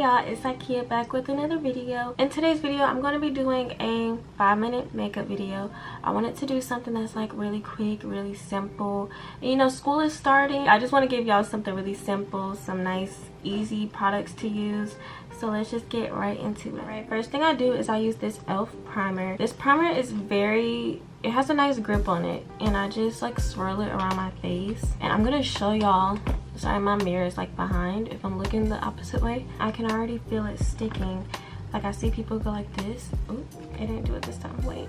y'all, it's Ikea back with another video. In today's video I'm going to be doing a 5-minute makeup video. I wanted to do something that's like really quick, really simple. And, you know, school is starting. I just want to give y'all something really simple, some nice easy products to use. So let's just get right into it. Alright, first thing I do is I use this e.l.f. primer. This primer is it has a nice grip on it, and I just like swirl it around my face. And I'm gonna show y'all. Sorry, my mirror is like behind. If I'm looking the opposite way, I can already feel it sticking. Like I see people go like this. Oop, it didn't do it this time. Wait.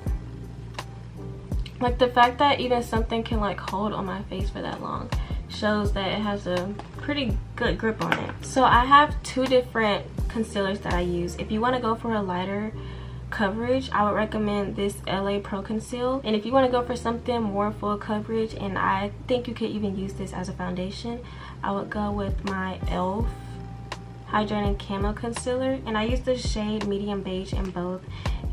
Like the fact that even something can like hold on my face for that long shows that it has a pretty good grip on it. So I have two different concealers that I use. If you want to go for a lighter coverage, I would recommend this LA Pro Conceal. And if you want to go for something more full coverage, and I think you could even use this as a foundation, I would go with my e.l.f. Hydrating Camo Concealer. And I use the shade Medium Beige in both,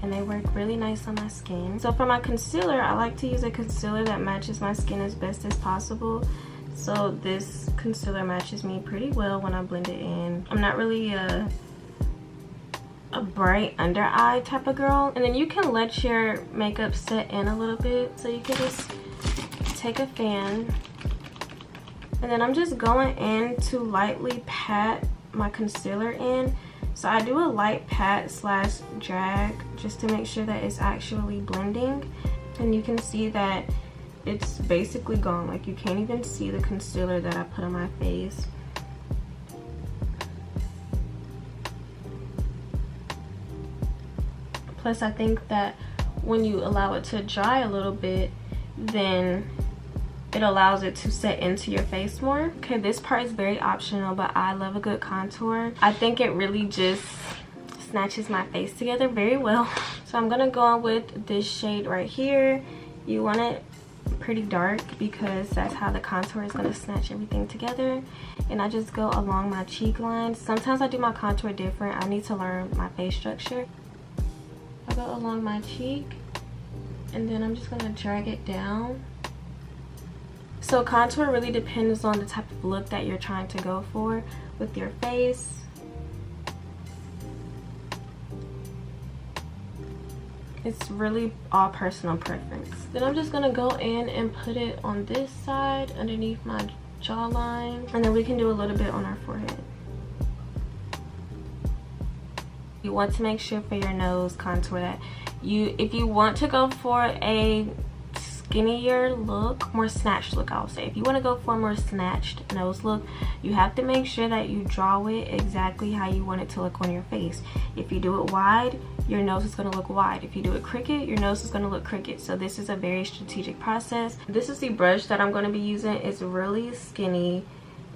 and they work really nice on my skin. So for my concealer, I like to use a concealer that matches my skin as best as possible. So this concealer matches me pretty well when I blend it in. I'm not really a bright under eye type of girl. And then you can let your makeup set in a little bit. So you can just take a fan, and then I'm just going in to lightly pat my concealer in. So I do a light pat slash drag just to make sure that it's actually blending. And you can see that it's basically gone. Like you can't even see the concealer that I put on my face. Plus I think that when you allow it to dry a little bit, then it allows it to set into your face more. Okay, this part is very optional, but I love a good contour. I think it really just snatches my face together very well. So I'm gonna go on with this shade right here. You want it pretty dark because that's how the contour is going to snatch everything together. And I just go along my cheek lines. Sometimes I do my contour different. I need to learn my face structure. I go along my cheek, and then I'm just going to drag it down. So contour really depends on the type of look that you're trying to go for with your face. It's really all personal preference. Then I'm just gonna go in and put it on this side underneath my jawline, and then we can do a little bit on our forehead. You want to make sure for your nose contour that if you want to go for a skinnier look, more snatched look, I'll say. If you want to go for a more snatched nose look, you have to make sure that you draw it exactly how you want it to look on your face. If you do it wide, your nose is going to look wide. If you do it crooked, your nose is going to look crooked. So this is a very strategic process. This is the brush that I'm going to be using. It's really skinny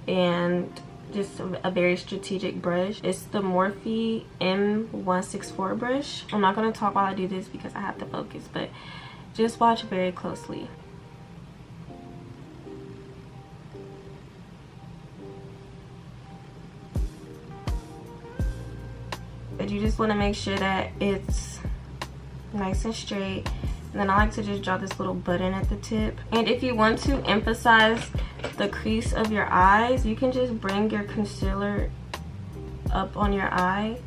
and just a very strategic brush. It's the Morphe M164 brush. I'm not going to talk while I do this because I have to focus, but just watch very closely. But you just want to make sure that it's nice and straight. And then I like to just draw this little button at the tip. And if you want to emphasize the crease of your eyes, you can just bring your concealer up on your eye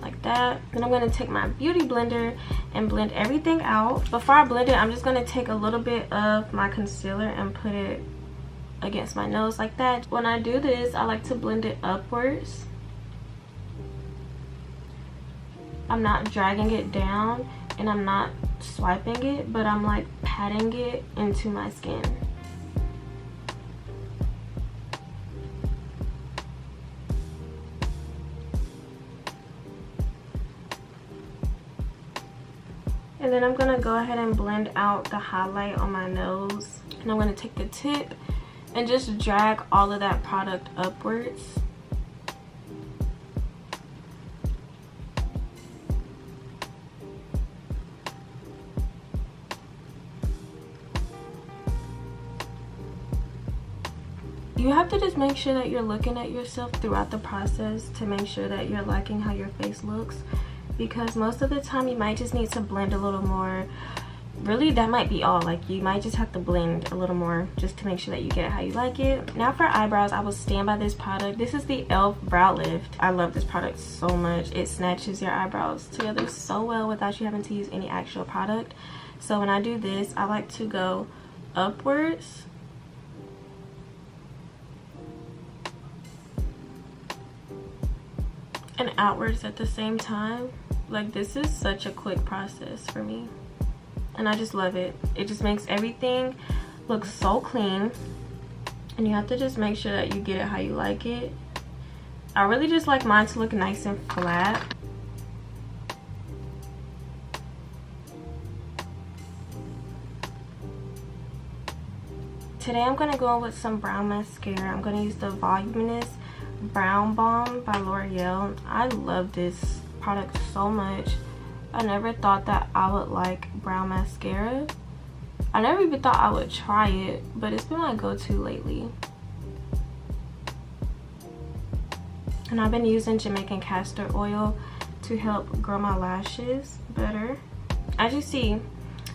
like that. Then I'm going to take my beauty blender and blend everything out. Before I blend it, I'm just going to take a little bit of my concealer and put it against my nose like that. When I do this, I like to blend it upwards. I'm not dragging it down and I'm not swiping it, but I'm like patting it into my skin. And then I'm going to go ahead and blend out the highlight on my nose. And I'm going to take the tip and just drag all of that product upwards. You have to just make sure that you're looking at yourself throughout the process to make sure that you're liking how your face looks, because most of the time you might just need to blend a little more really that might be all. Like, you might just have to blend a little more just to make sure that you get it how you like it. Now for eyebrows, I will stand by this product. This is the e.l.f. brow lift. I love this product so much. It snatches your eyebrows together so well without you having to use any actual product. So when I do this, I like to go upwards and outwards at the same time. Like, this is such a quick process for me, and I just love it. It just makes everything look so clean, and you have to just make sure that you get it how you like it. I really just like mine to look nice and flat. Today I'm going to go in with some brown mascara. I'm going to use the Voluminous Brown Balm by L'Oreal. I love this product so much. I never thought that I would like brown mascara. I never even thought I would try it, but it's been my go-to lately. And I've been using Jamaican castor oil to help grow my lashes better. As you see,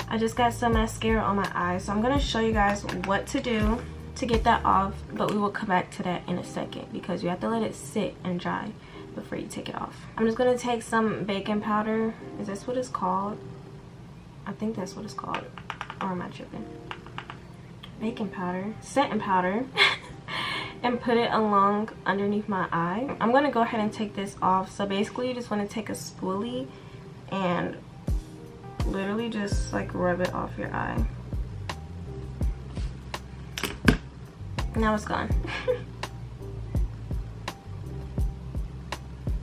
I just got some mascara on my eyes, so I'm going to show you guys what to do to get that off, but we will come back to that in a second because you have to let it sit and dry before you take it off. I'm just going to take some baking powder. Is this what it's called? I think that's what it's called. Or am I tripping? Baking powder, setting powder, and put it along underneath my eye. I'm going to go ahead and take this off. So basically you just want to take a spoolie and literally just like rub it off your eye. Now it's gone.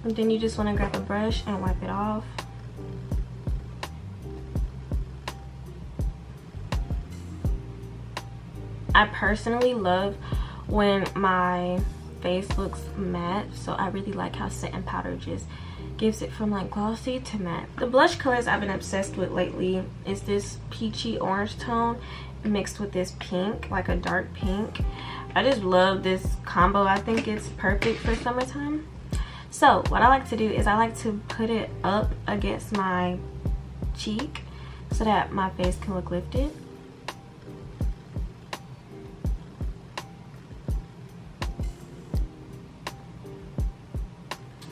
And then you just want to grab a brush and wipe it off. I personally love when my face looks matte, so I really like how setting powder just gives it from like glossy to matte. The blush colors I've been obsessed with lately is this peachy orange tone mixed with this pink, like a dark pink. I just love this combo. I think it's perfect for summertime. So what I like to do is I like to put it up against my cheek so that my face can look lifted.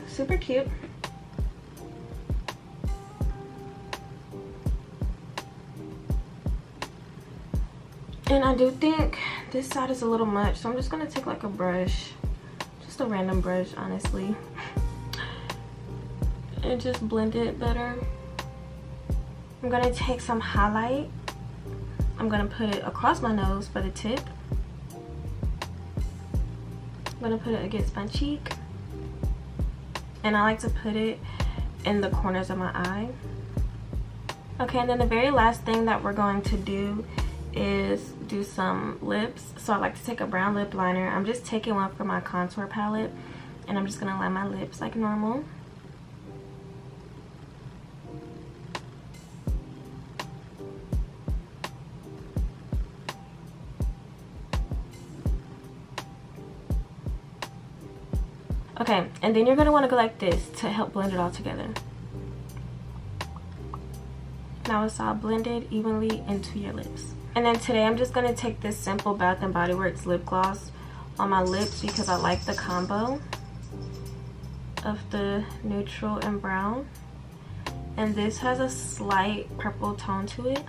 Super cute. And I do think this side is a little much, so I'm just gonna take like a brush, just a random brush, honestly, and just blend it better. I'm gonna take some highlight. I'm gonna put it across my nose for the tip. I'm gonna put it against my cheek, and I like to put it in the corners of my eye. Okay, and then the very last thing that we're going to do is do some lips. So I like to take a brown lip liner. I'm just taking one from my contour palette, and I'm just gonna line my lips like normal. Okay, and then you're gonna want to go like this to help blend it all together. Now it's all blended evenly into your lips. And then today I'm just going to take this simple Bath & Body Works lip gloss on my lips because I like the combo of the neutral and brown. And this has a slight purple tone to it.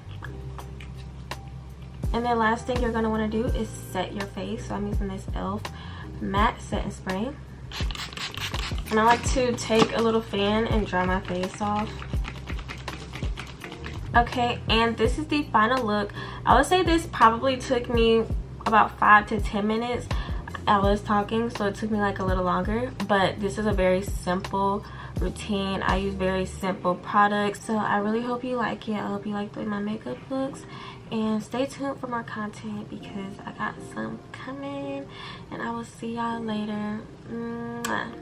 And then last thing you're going to want to do is set your face. So I'm using this e.l.f. matte setting spray. And I like to take a little fan and dry my face off. Okay, and this is the final look. I would say this probably took me about 5 to 10 minutes. I was talking, so it took me like a little longer, but this is a very simple routine. I use very simple products, so I really hope you like it. I hope you like the way my makeup looks, and stay tuned for more content because I got some coming, and I will see y'all later. Mwah.